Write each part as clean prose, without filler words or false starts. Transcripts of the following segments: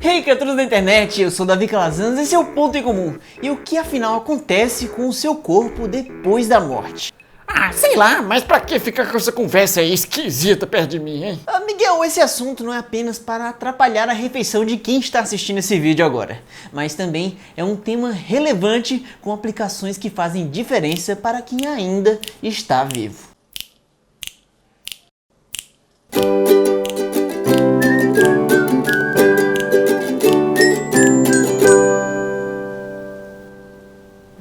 Hey, criaturas da internet, eu sou Davi Calazans, esse é o Ponto em Comum. E o que afinal acontece com o seu corpo depois da morte? Ah, sei lá, mas pra que ficar com essa conversa aí esquisita perto de mim, hein? Miguel, esse assunto não é apenas para atrapalhar a refeição de quem está assistindo esse vídeo agora, mas também é um tema relevante com aplicações que fazem diferença para quem ainda está vivo.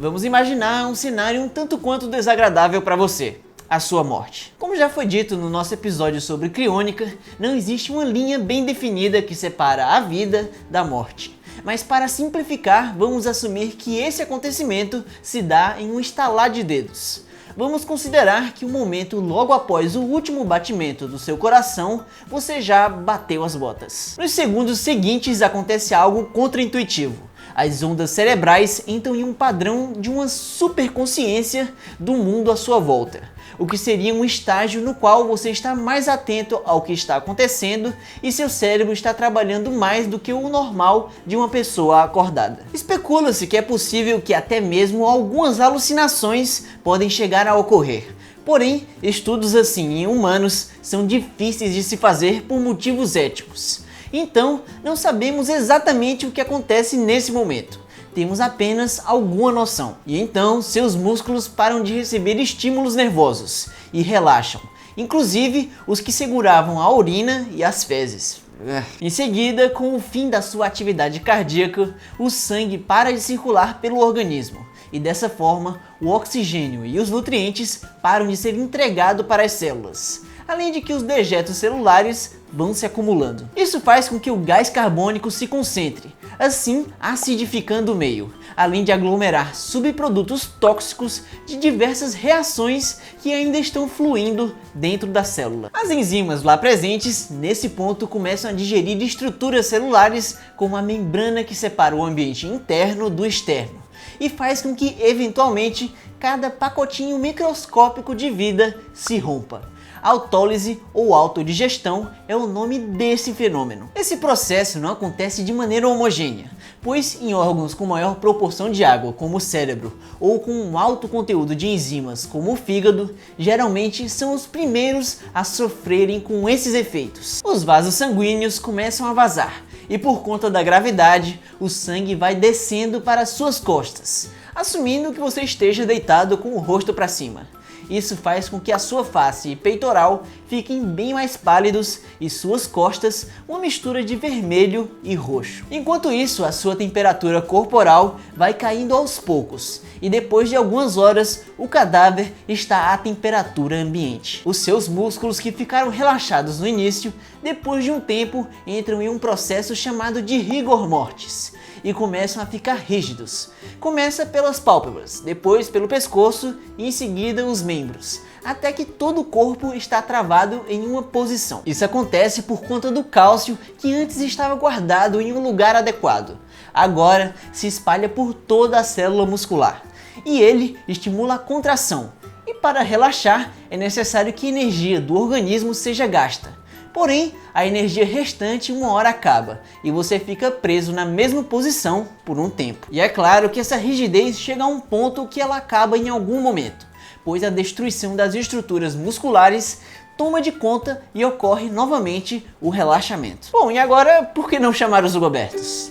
Vamos imaginar um cenário um tanto quanto desagradável para você, a sua morte. Como já foi dito no nosso episódio sobre criônica, não existe uma linha bem definida que separa a vida da morte. Mas para simplificar, vamos assumir que esse acontecimento se dá em um estalar de dedos. Vamos considerar que o momento logo após o último batimento do seu coração, você já bateu as botas. Nos segundos seguintes acontece algo contraintuitivo. As ondas cerebrais entram em um padrão de uma superconsciência do mundo à sua volta, o que seria um estágio no qual você está mais atento ao que está acontecendo e seu cérebro está trabalhando mais do que o normal de uma pessoa acordada. Especula-se que é possível que até mesmo algumas alucinações podem chegar a ocorrer. Porém, estudos assim em humanos são difíceis de se fazer por motivos éticos. Então, não sabemos exatamente o que acontece nesse momento. Temos apenas alguma noção. E então, seus músculos param de receber estímulos nervosos e relaxam, inclusive os que seguravam a urina e as fezes. Em seguida, com o fim da sua atividade cardíaca, o sangue para de circular pelo organismo. E dessa forma, o oxigênio e os nutrientes param de ser entregados para as células. Além de que os dejetos celulares vão se acumulando. Isso faz com que o gás carbônico se concentre, assim acidificando o meio, além de aglomerar subprodutos tóxicos de diversas reações que ainda estão fluindo dentro da célula. As enzimas lá presentes, nesse ponto, começam a digerir estruturas celulares como a membrana que separa o ambiente interno do externo e faz com que, eventualmente, cada pacotinho microscópico de vida se rompa. Autólise ou autodigestão é o nome desse fenômeno. Esse processo não acontece de maneira homogênea, pois em órgãos com maior proporção de água, como o cérebro, ou com um alto conteúdo de enzimas, como o fígado, geralmente são os primeiros a sofrerem com esses efeitos. Os vasos sanguíneos começam a vazar, e por conta da gravidade, o sangue vai descendo para suas costas, assumindo que você esteja deitado com o rosto para cima. Isso faz com que a sua face e peitoral fiquem bem mais pálidos e suas costas uma mistura de vermelho e roxo. Enquanto isso, a sua temperatura corporal vai caindo aos poucos e depois de algumas horas o cadáver está à temperatura ambiente. Os seus músculos que ficaram relaxados no início, depois de um tempo entram em um processo chamado de rigor mortis e começam a ficar rígidos. Começa pelas pálpebras, depois pelo pescoço e em seguida os membros, até que todo o corpo está travado em uma posição. Isso acontece por conta do cálcio que antes estava guardado em um lugar adequado. Agora se espalha por toda a célula muscular e ele estimula a contração. E para relaxar é necessário que a energia do organismo seja gasta. Porém, a energia restante uma hora acaba e você fica preso na mesma posição por um tempo. E é claro que essa rigidez chega a um ponto que ela acaba em algum momento, pois a destruição das estruturas musculares toma de conta e ocorre novamente o relaxamento. Bom, e agora por que não chamar os Hugobertos?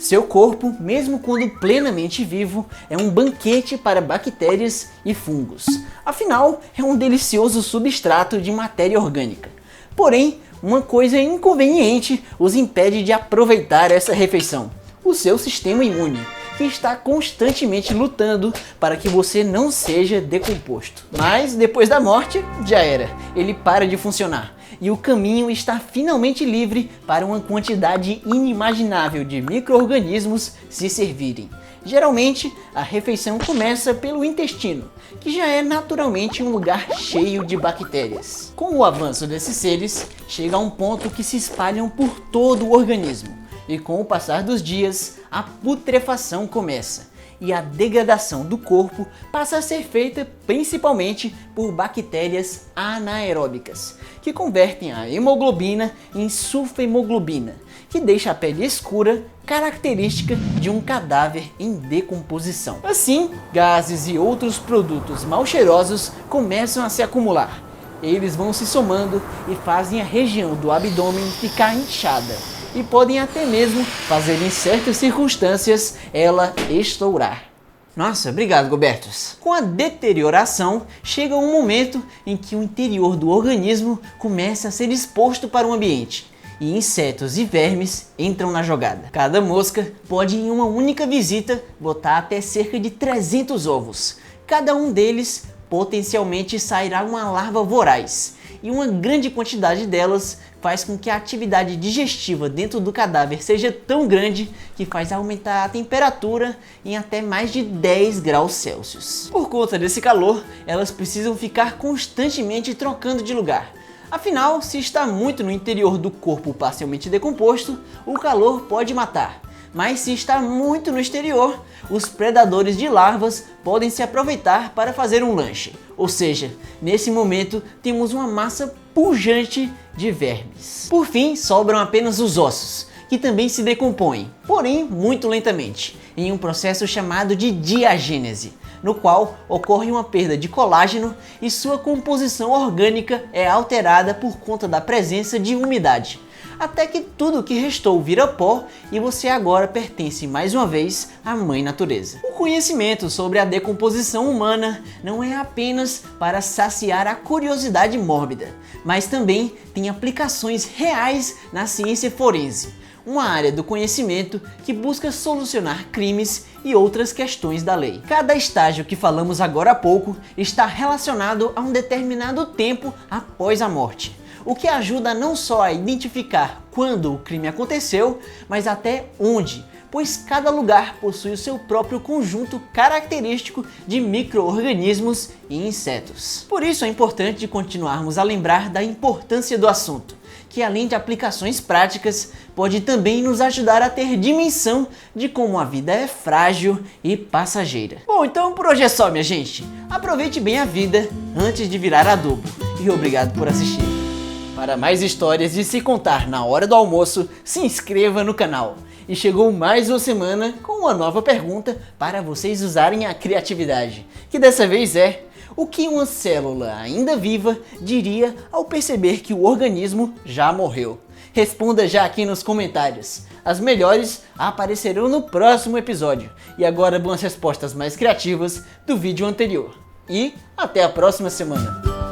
Seu corpo, mesmo quando plenamente vivo, é um banquete para bactérias e fungos. Afinal, é um delicioso substrato de matéria orgânica. Porém, uma coisa inconveniente os impede de aproveitar essa refeição: o seu sistema imune, que está constantemente lutando para que você não seja decomposto. Mas depois da morte, já era. Ele para de funcionar. E o caminho está finalmente livre para uma quantidade inimaginável de micro-organismos se servirem. Geralmente, a refeição começa pelo intestino, que já é naturalmente um lugar cheio de bactérias. Com o avanço desses seres, chega a um ponto que se espalham por todo o organismo. E com o passar dos dias, a putrefação começa. e a degradação do corpo passa a ser feita principalmente por bactérias anaeróbicas, que convertem a hemoglobina em sulfhemoglobina, que deixa a pele escura, característica de um cadáver em decomposição. Assim, gases e outros produtos mal cheirosos começam a se acumular. Eles vão se somando e fazem a região do abdômen ficar inchada e podem até mesmo fazer, em certas circunstâncias, ela estourar. Nossa, obrigado, Gobertos. Com a deterioração, chega um momento em que o interior do organismo começa a ser exposto para o ambiente e insetos e vermes entram na jogada. Cada mosca pode, em uma única visita, botar até cerca de 300 ovos. Cada um deles potencialmente sairá uma larva voraz, e uma grande quantidade delas faz com que a atividade digestiva dentro do cadáver seja tão grande que faz aumentar a temperatura em até mais de 10 graus Celsius. Por conta desse calor, elas precisam ficar constantemente trocando de lugar. Afinal, se está muito no interior do corpo parcialmente decomposto, o calor pode matar. Mas se está muito no exterior, os predadores de larvas podem se aproveitar para fazer um lanche. Ou seja, nesse momento temos uma massa pujante de vermes. Por fim, sobram apenas os ossos, que também se decompõem, porém muito lentamente, em um processo chamado de diagênese, no qual ocorre uma perda de colágeno e sua composição orgânica é alterada por conta da presença de umidade, até que tudo o que restou vira pó e você agora pertence mais uma vez à Mãe Natureza. O conhecimento sobre a decomposição humana não é apenas para saciar a curiosidade mórbida, mas também tem aplicações reais na ciência forense, uma área do conhecimento que busca solucionar crimes e outras questões da lei. Cada estágio que falamos agora há pouco está relacionado a um determinado tempo após a morte, o que ajuda não só a identificar quando o crime aconteceu, mas até onde, pois cada lugar possui o seu próprio conjunto característico de micro-organismos e insetos. Por isso é importante continuarmos a lembrar da importância do assunto, que além de aplicações práticas, pode também nos ajudar a ter dimensão de como a vida é frágil e passageira. Bom, então por hoje é só, minha gente. Aproveite bem a vida antes de virar adubo. E obrigado por assistir. Para mais histórias de se contar na hora do almoço, se inscreva no canal. E chegou mais uma semana com uma nova pergunta para vocês usarem a criatividade, que dessa vez é: o que uma célula ainda viva diria ao perceber que o organismo já morreu? Responda já aqui nos comentários. As melhores aparecerão no próximo episódio. E agora vão as respostas mais criativas do vídeo anterior. E até a próxima semana.